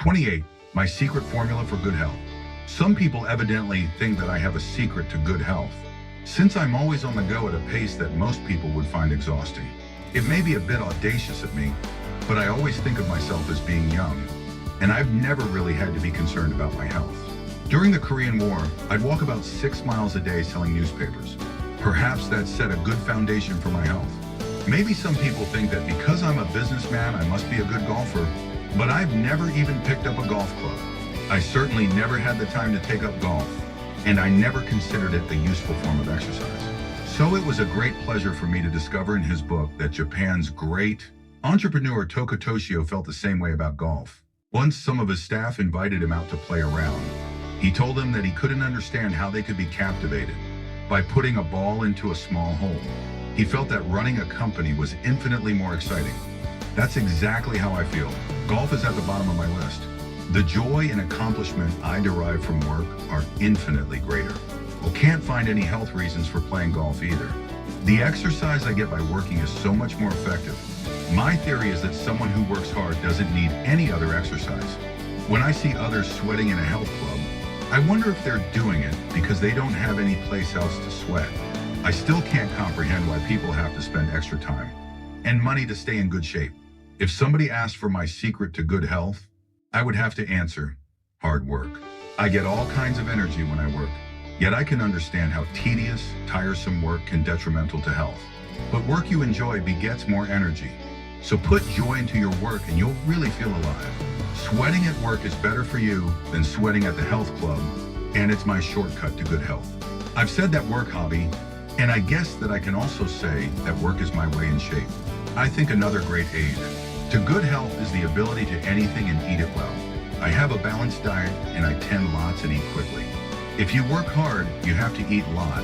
28. My secret formula for good health. Some people evidently think that I have a secret to good health, since I'm always on the go at a pace that most people would find exhausting. It may be a bit audacious of me, but I always think of myself as being young, and I've never really had to be concerned about my health. During the Korean War, I'd walk about 6 miles a day selling newspapers. Perhaps that set a good foundation for my health. Maybe some people think that because I'm a businessman, I must be a good golfer, but I've never even picked up a golf club. I certainly never had the time to take up golf, and I never considered it a useful form of exercise. So it was a great pleasure for me to discover in his book that Japan's great entrepreneur Taka Toshio felt the same way about golf. Once some of his staff invited him out to play around. He told them that he couldn't understand how they could be captivated by putting a ball into a small hole. He felt that running a company was infinitely more exciting. That's exactly how I feel. Golf is at the bottom of my list. The joy and accomplishment I derive from work are infinitely greater. Well, can't find any health reasons for playing golf either. The exercise I get by working is so much more effective. My theory is that someone who works hard doesn't need any other exercise. When I see others sweating in a health club, I wonder if they're doing it because they don't have any place else to sweat. I still can't comprehend why people have to spend extra time and money to stay in good shape. If somebody asked for my secret to good health, I would have to answer, hard work. I get all kinds of energy when I work, yet I can understand how tedious, tiresome work can be detrimental to health. But work you enjoy begets more energy. So put joy into your work and you'll really feel alive. Sweating at work is better for you than sweating at the health club, and it's my shortcut to good health. I've said that work hobby, and I guess that I can also say that work is my way in shape. I think another great aid to good health is the ability to anything and eat it well. I have a balanced diet and I tend lots and eat quickly. If you work hard, you have to eat a lot.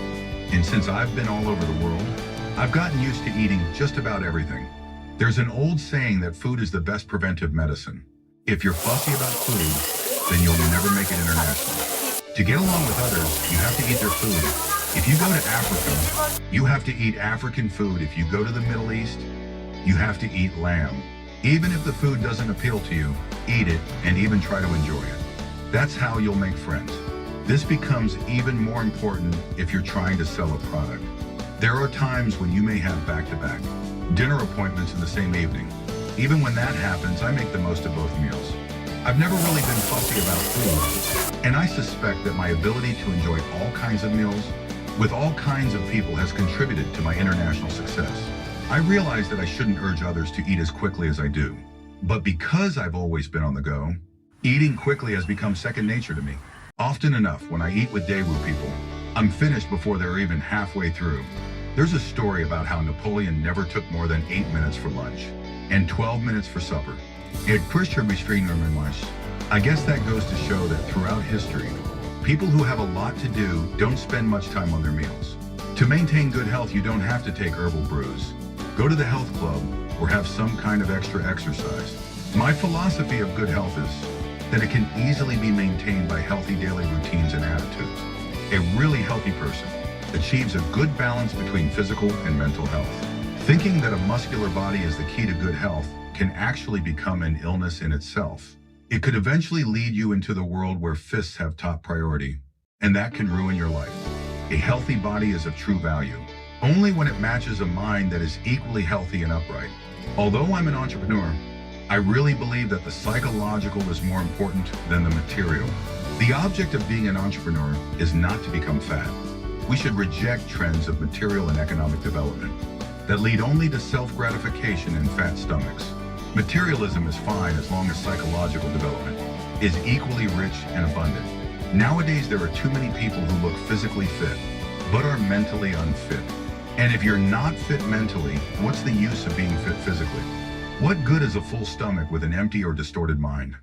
And since I've been all over the world, I've gotten used to eating just about everything. There's an old saying that food is the best preventive medicine. If you're fussy about food, then you'll never make it internationally. To get along with others, you have to eat their food. If you go to Africa, you have to eat African food. If you go to the Middle East, you have to eat lamb. Even if the food doesn't appeal to you, eat it and even try to enjoy it. That's how you'll make friends. This becomes even more important if you're trying to sell a product. There are times when you may have back-to-back dinner appointments in the same evening. Even when that happens, I make the most of both meals. I've never really been fussy about food, and I suspect that my ability to enjoy all kinds of meals with all kinds of people has contributed to my international success. I realize that I shouldn't urge others to eat as quickly as I do, but because I've always been on the go, eating quickly has become second nature to me. Often enough, when I eat with Daewoo people, I'm finished before they're even halfway through. There's a story about how Napoleon never took more than 8 minutes for lunch and 12 minutes for supper. It pushed her beschrieben lunch. I guess that goes to show that throughout history, people who have a lot to do don't spend much time on their meals. To maintain good health, you don't have to take herbal brews, go to the health club, or have some kind of extra exercise. My philosophy of good health is that it can easily be maintained by healthy daily routines and attitudes. A really healthy person achieves a good balance between physical and mental health. Thinking that a muscular body is the key to good health can actually become an illness in itself. It could eventually lead you into the world where fists have top priority, and that can ruin your life. A healthy body is of true value only when it matches a mind that is equally healthy and upright. Although I'm an entrepreneur, I really believe that the psychological is more important than the material. The object of being an entrepreneur is not to become fat. We should reject trends of material and economic development that lead only to self-gratification and fat stomachs. Materialism is fine as long as psychological development is equally rich and abundant. Nowadays, there are too many people who look physically fit, but are mentally unfit. And if you're not fit mentally, what's the use of being fit physically? What good is a full stomach with an empty or distorted mind?